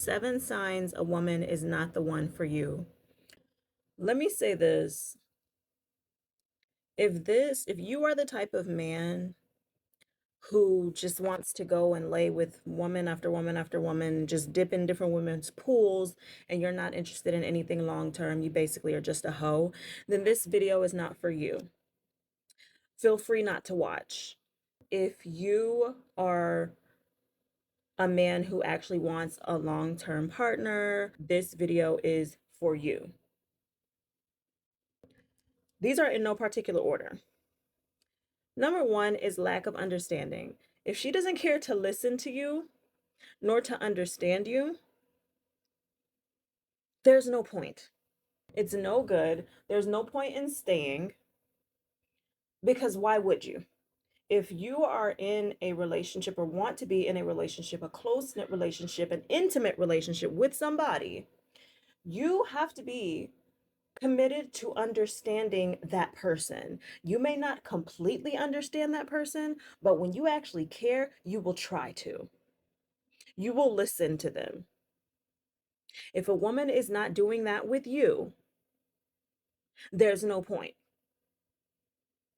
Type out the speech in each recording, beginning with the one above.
7 signs a woman is not the one for you. Let me say this. If you are the type of man who just wants to go and lay with woman after woman after woman, just dip in different women's pools, and you're not interested in anything long term, you basically are just a hoe, then this video is not for you. Feel free not to watch. If you are a man who actually wants a long-term partner, this video is for you. These are in no particular order. Number one is lack of understanding. If she doesn't care to listen to you, nor to understand you, there's no point. It's no good. There's no point in staying, because why would you? If you are in a relationship or want to be in a relationship, a close-knit relationship, an intimate relationship with somebody, you have to be committed to understanding that person. You may not completely understand that person, but when you actually care, you will try to. You will listen to them. If a woman is not doing that with you, there's no point.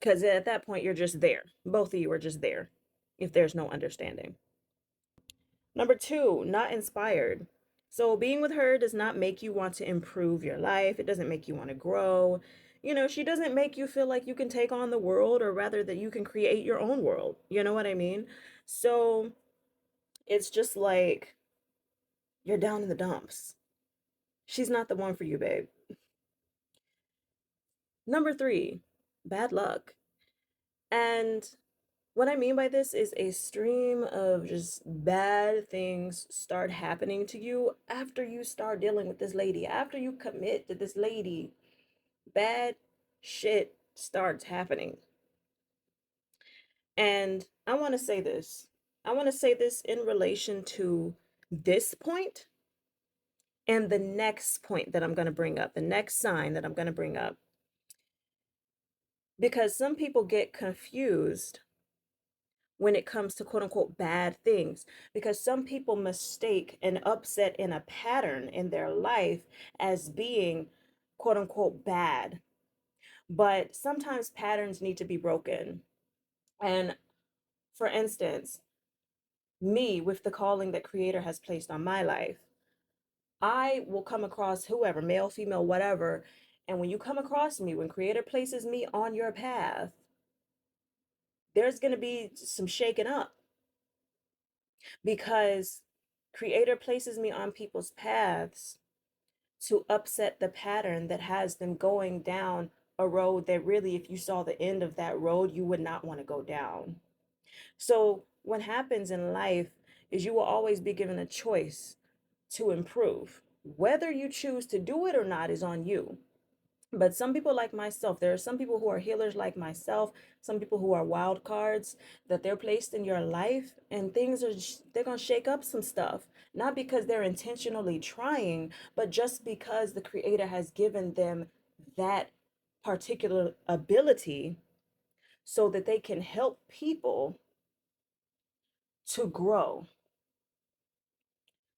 Because at that point, you're just there. Both of you are just there if there's no understanding. Number two, not inspired. So being with her does not make you want to improve your life. It doesn't make you want to grow. You know, she doesn't make you feel like you can take on the world, or rather that you can create your own world. You know what I mean? So it's just like you're down in the dumps. She's not the one for you, babe. Number three, bad luck. And what I mean by this is a stream of just bad things start happening to you after you start dealing with this lady. After you commit to this lady, bad shit starts happening. And I want to say this. I want to say this in relation to this point and the next point that I'm going to bring up, the next sign that I'm going to bring up. Because some people get confused when it comes to quote unquote bad things, because some people mistake an upset in a pattern in their life as being quote unquote bad. But sometimes patterns need to be broken. And for instance, me, with the calling that Creator has placed on my life, I will come across whoever, male, female, whatever. And when you come across me, when Creator places me on your path, there's going to be some shaking up, because Creator places me on people's paths to upset the pattern that has them going down a road that really, if you saw the end of that road, you would not want to go down. So what happens in life is you will always be given a choice to improve. Whether you choose to do it or not is on you. But some people like myself, there are some people who are healers like myself, some people who are wild cards, that they're placed in your life, and things are, they're going to shake up some stuff. Not because they're intentionally trying, but just because the Creator has given them that particular ability so that they can help people to grow.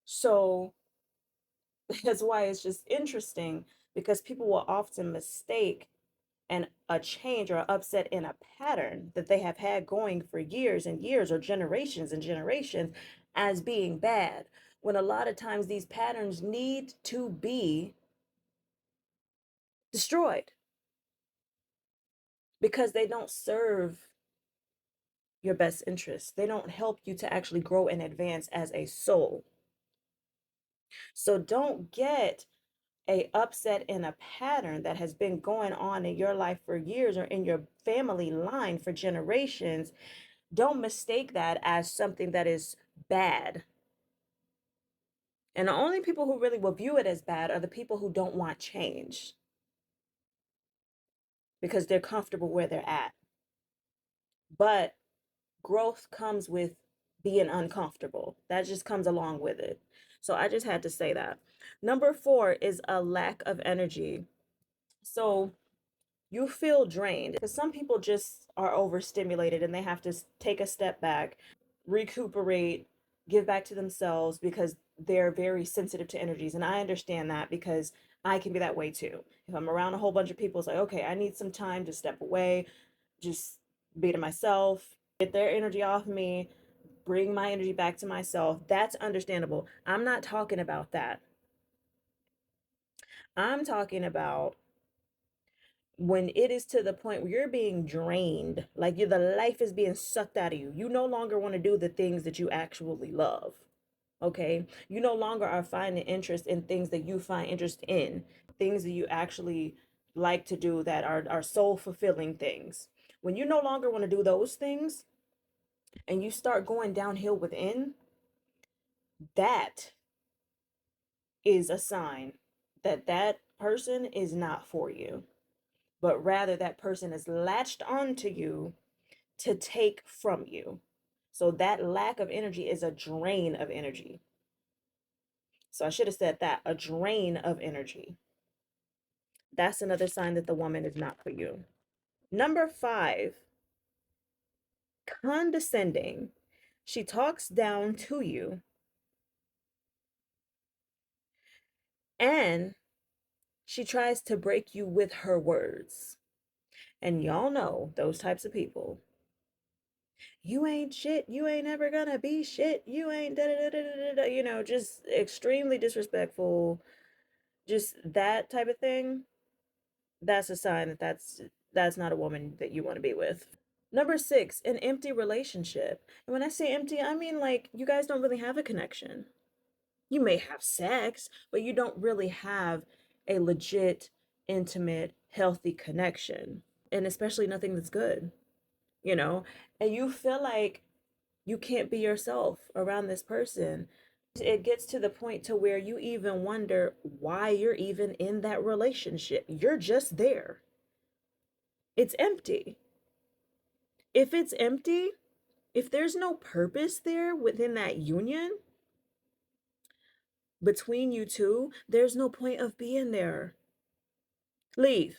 So that's why it's just interesting, because people will often mistake a change or upset in a pattern that they have had going for years and years or generations and generations as being bad, when a lot of times these patterns need to be destroyed because they don't serve your best interests. They don't help you to actually grow and advance as a soul. So don't get a upset in a pattern that has been going on in your life for years or in your family line for generations. Don't mistake that as something that is bad. And the only people who really will view it as bad are the people who don't want change, because they're comfortable where they're at. But growth comes with being uncomfortable. That just comes along with it. So I just had to say that. Number four is a lack of energy. So you feel drained, because some people just are overstimulated and they have to take a step back, recuperate, give back to themselves, because they're very sensitive to energies. And I understand that because I can be that way too. If I'm around a whole bunch of people, it's like, okay, I need some time to step away, just be to myself, get their energy off me, bring my energy back to myself. That's understandable. I'm not talking about that. I'm talking about when it is to the point where you're being drained, like the life is being sucked out of you. You no longer want to do the things that you actually love. Okay, you no longer are finding interest in things that you find interest in, things that you actually like to do that are soul fulfilling things. When you no longer want to do those things and you start going downhill within, that is a sign that that person is not for you, but rather that person is latched onto you to take from you. So that lack of energy is a drain of energy. So I should have said that, a drain of energy. That's another sign that the woman is not for you. Number 5, condescending. She talks down to you and she tries to break you with her words. And y'all know those types of people. You ain't shit. You ain't ever gonna be shit. You ain't da da da da da da. Just extremely disrespectful. Just that type of thing. That's a sign that that's not a woman that you want to be with. Number 6, an empty relationship. And when I say empty, I mean like you guys don't really have a connection. You may have sex, but you don't really have a legit, intimate, healthy connection. And especially nothing that's good, you know? And you feel like you can't be yourself around this person. It gets to the point to where you even wonder why you're even in that relationship. You're just there. It's empty. If it's empty, if there's no purpose there within that union between you two, there's no point of being there. Leave.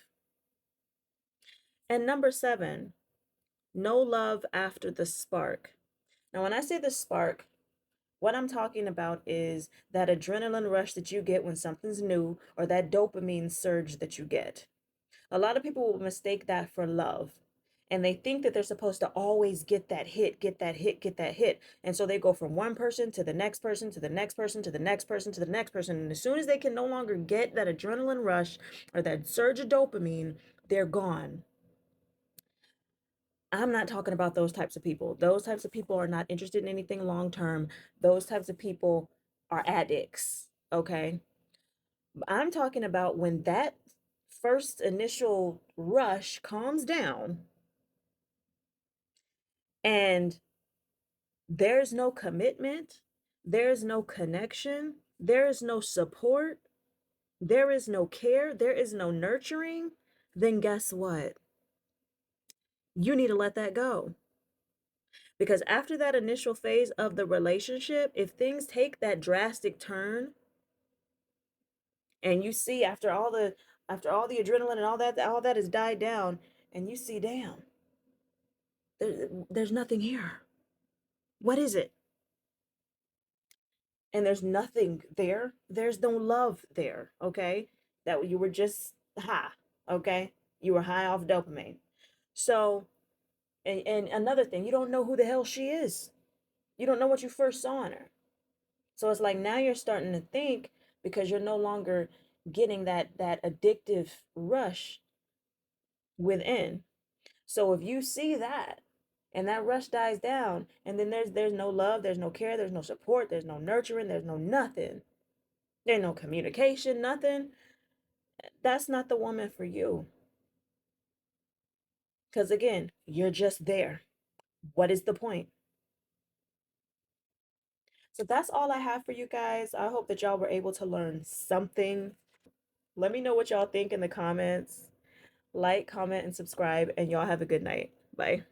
And number 7, no love after the spark. Now, when I say the spark, what I'm talking about is that adrenaline rush that you get when something's new, or that dopamine surge that you get. A lot of people will mistake that for love. And they think that they're supposed to always get that hit, get that hit, get that hit. And so they go from one person to the next person, to the next person, to the next person, to the next person. And as soon as they can no longer get that adrenaline rush or that surge of dopamine, they're gone. I'm not talking about those types of people. Those types of people are not interested in anything long term. Those types of people are addicts. Okay. I'm talking about when that first initial rush calms down and there's no commitment, there's no connection, there is no support, there is no care, there is no nurturing, then guess what? You need to let that go. Because after that initial phase of the relationship, if things take that drastic turn and you see after all the adrenaline and all that has died down and you see, damn, there's nothing here. What is it? And there's nothing there. There's no love there, okay? That you were just high, okay? You were high off dopamine. So, and another thing, you don't know who the hell she is. You don't know what you first saw in her. So it's like now you're starting to think because you're no longer getting that addictive rush within. So if you see that and that rush dies down and then there's no love, there's no care, there's no support, there's no nurturing, there's no nothing. There's no communication, nothing. That's not the woman for you. Cuz again, you're just there. What is the point? So that's all I have for you guys. I hope that y'all were able to learn something. Let me know what y'all think in the comments. Like, comment, and subscribe, and y'all have a good night. Bye.